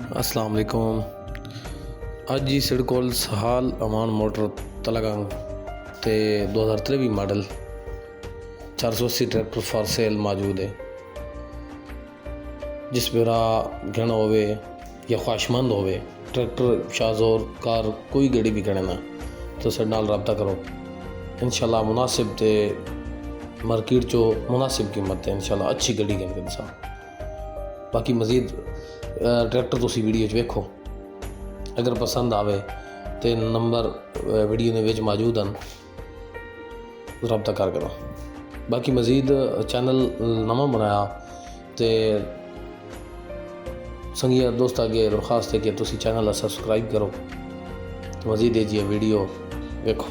अस्सलाम वालेकुम। अज जी साढ़े कोल सहाल अमान मोटर तलागंग ते 2023 मॉडल 480 ट्रैक्टर फॉर सेल मौजूद है। जिस मेरा घना होवे या ख्वाहिशमंद होवे ट्रैक्टर शाहजोर कार कोई गड्डी भी घने ना तो साढ़े नाल रब्ता करो। इंशाल्लाह मुनासिब ते मार्केट चो मुनासिब कीमत है। इंशाल्लाह अच्छी गड्डी गिन सा। बाकी मज़ीद ट्रैक्टर तुसी वीडियो वेखो, अगर पसंद आवे तो नंबर वीडियो ने विच मौजूद हैं, रब्ता कर करो। बाकी मज़ीद चैनल नवा बनाया तो संगिया दोस्त अगे दरखास्त है कि तुसी चैनल सब्सक्राइब करो। तो मज़ीद जी वीडियो वेखो।